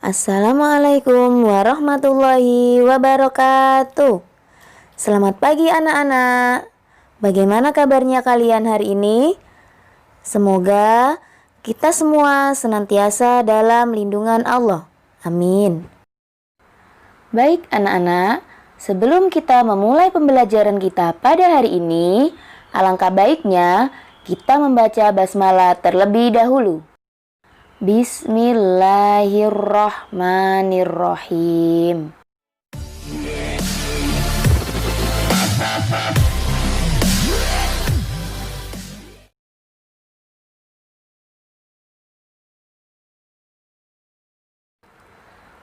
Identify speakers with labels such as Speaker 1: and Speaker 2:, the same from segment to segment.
Speaker 1: Assalamualaikum warahmatullahi wabarakatuh. Selamat pagi anak-anak. Bagaimana kabarnya kalian hari ini? Semoga kita semua senantiasa dalam lindungan Allah. Amin. Baik anak-anak, sebelum kita memulai pembelajaran kita pada hari ini, alangkah baiknya kita membaca basmalah terlebih dahulu. Bismillahirrahmanirrahim.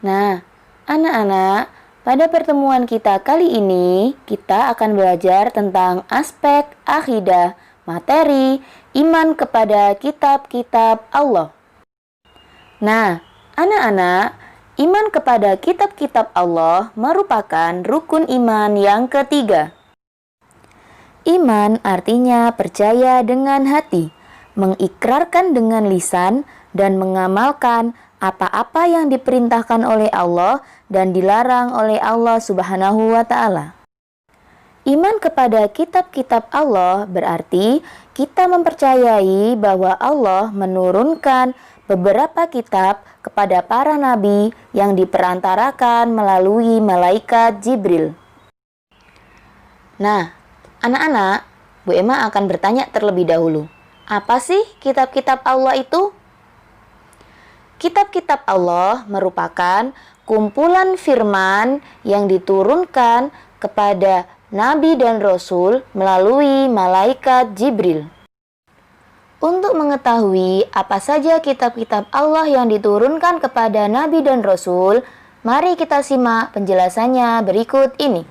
Speaker 1: Nah, anak-anak, pada pertemuan kita kali ini, kita akan belajar tentang aspek akidah, materi, iman kepada kitab-kitab Allah. Nah, anak-anak, iman kepada kitab-kitab Allah merupakan rukun iman yang ketiga. Iman artinya percaya dengan hati, mengikrarkan dengan lisan, dan mengamalkan apa-apa yang diperintahkan oleh Allah dan dilarang oleh Allah Subhanahu wa Ta'ala. Iman kepada kitab-kitab Allah berarti kita mempercayai bahwa Allah menurunkan beberapa kitab kepada para nabi yang diperantarakan melalui malaikat Jibril. Nah, anak-anak, Bu Emma akan bertanya terlebih dahulu. Apa sih kitab-kitab Allah itu? Kitab-kitab Allah merupakan kumpulan firman yang diturunkan kepada nabi dan rasul melalui malaikat Jibril. Untuk mengetahui apa saja kitab-kitab Allah yang diturunkan kepada nabi dan rasul, mari kita simak penjelasannya berikut ini.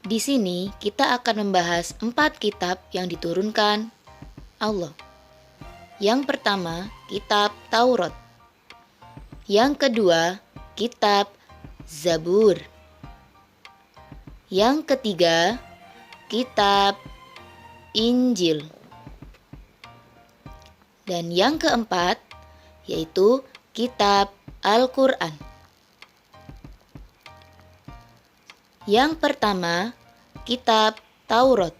Speaker 1: Di sini kita akan membahas 4 kitab yang diturunkan Allah. Yang pertama, kitab Taurat. Yang kedua, kitab Zabur. Yang ketiga, kitab Injil. Dan yang keempat, yaitu kitab Al-Quran. Yang pertama, kitab Taurat.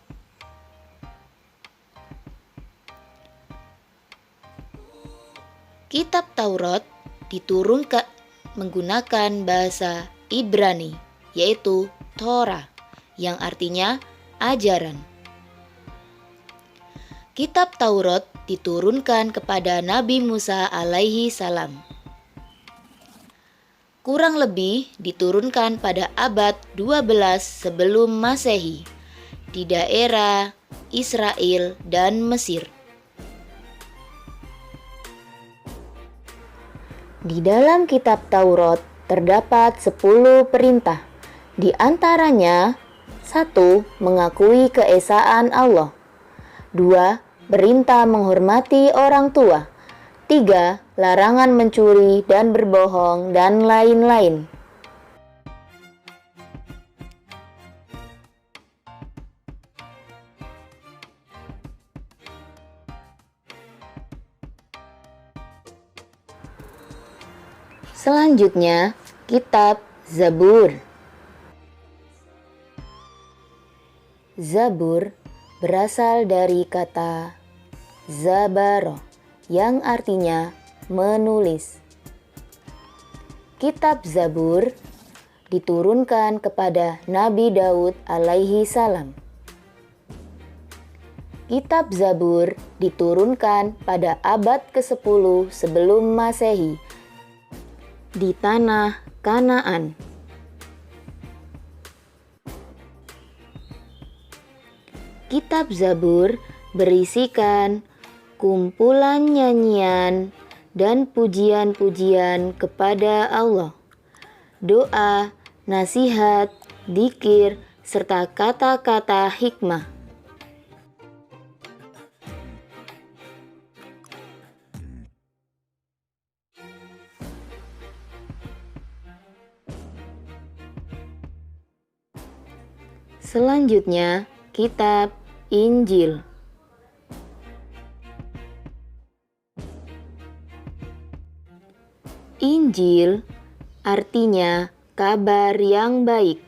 Speaker 1: Kitab Taurat diturunkan menggunakan bahasa Ibrani, yaitu Torah, yang artinya ajaran. Kitab Taurat diturunkan kepada Nabi Musa alaihi salam. Kurang lebih diturunkan pada abad 12 sebelum Masehi di daerah Israel dan Mesir. Di dalam kitab Taurat terdapat 10 perintah. Di antaranya 1. Mengakui keesaan Allah. 2. Perintah menghormati orang tua. 3. Larangan mencuri dan berbohong dan lain-lain. Selanjutnya, kitab Zabur. Zabur berasal dari kata Zabaro, yang artinya menulis. Kitab Zabur diturunkan kepada Nabi Daud alaihi salam. Kitab Zabur diturunkan pada abad ke-10 sebelum Masehi di tanah Kanaan. Kitab Zabur berisikan kumpulan nyanyian dan pujian-pujian kepada Allah, doa, nasihat, dzikir, serta kata-kata hikmah. Selanjutnya, kitab Injil. Injil artinya kabar yang baik.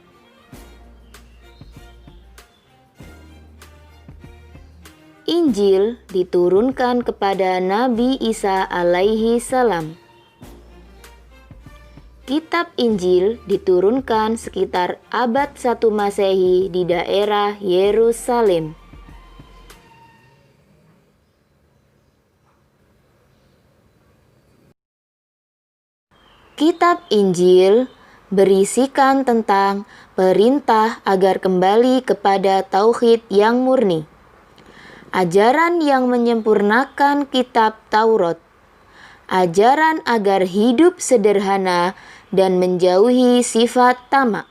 Speaker 1: Injil diturunkan kepada Nabi Isa alaihi salam. Kitab Injil diturunkan sekitar abad 1 Masehi di daerah Yerusalem. Kitab Injil berisikan tentang perintah agar kembali kepada tauhid yang murni, ajaran yang menyempurnakan kitab Taurat, ajaran agar hidup sederhana dan menjauhi sifat tamak,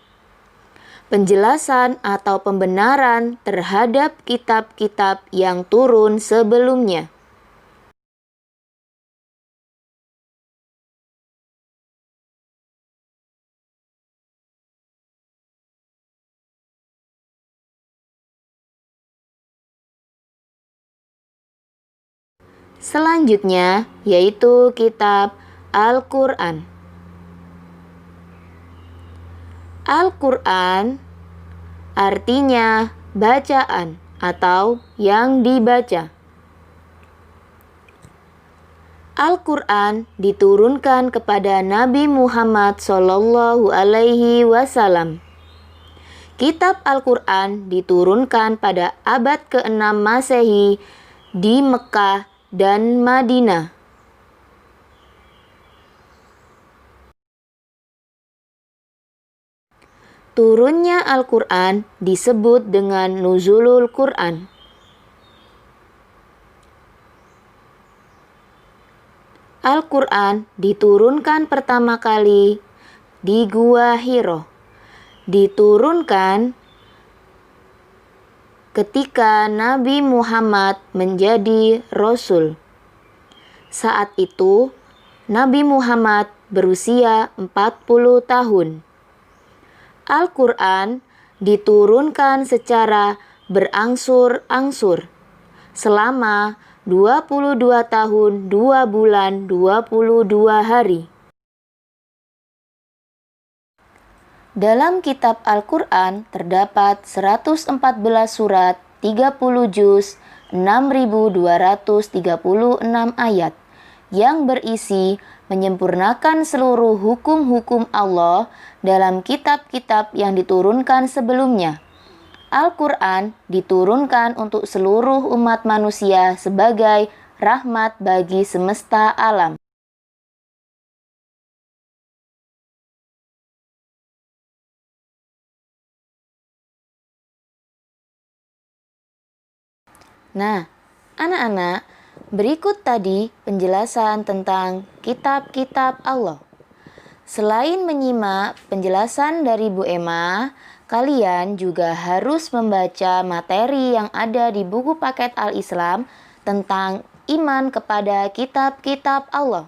Speaker 1: penjelasan atau pembenaran terhadap kitab-kitab yang turun sebelumnya. Selanjutnya yaitu kitab Al-Quran. Al-Quran artinya bacaan atau yang dibaca. Al-Quran diturunkan kepada Nabi Muhammad SAW. Kitab Al-Quran diturunkan pada abad ke-6 Masehi di Mekah dan Madinah. Turunnya Al-Quran disebut dengan Nuzulul Quran. Al-Quran diturunkan pertama kali di Gua Hiro. Diturunkan ketika Nabi Muhammad menjadi Rasul. Saat itu Nabi Muhammad berusia 40 tahun. Al-Quran diturunkan secara berangsur-angsur selama 22 tahun 2 bulan 22 hari. Dalam kitab Al-Quran terdapat 114 surat, 30 juz, 6.236 ayat yang berisi menyempurnakan seluruh hukum-hukum Allah dalam kitab-kitab yang diturunkan sebelumnya. Al-Quran diturunkan untuk seluruh umat manusia sebagai rahmat bagi semesta alam. Nah, anak-anak, berikut tadi penjelasan tentang kitab-kitab Allah. Selain menyimak penjelasan dari Bu Emma, kalian juga harus membaca materi yang ada di buku paket Al-Islam tentang iman kepada kitab-kitab Allah.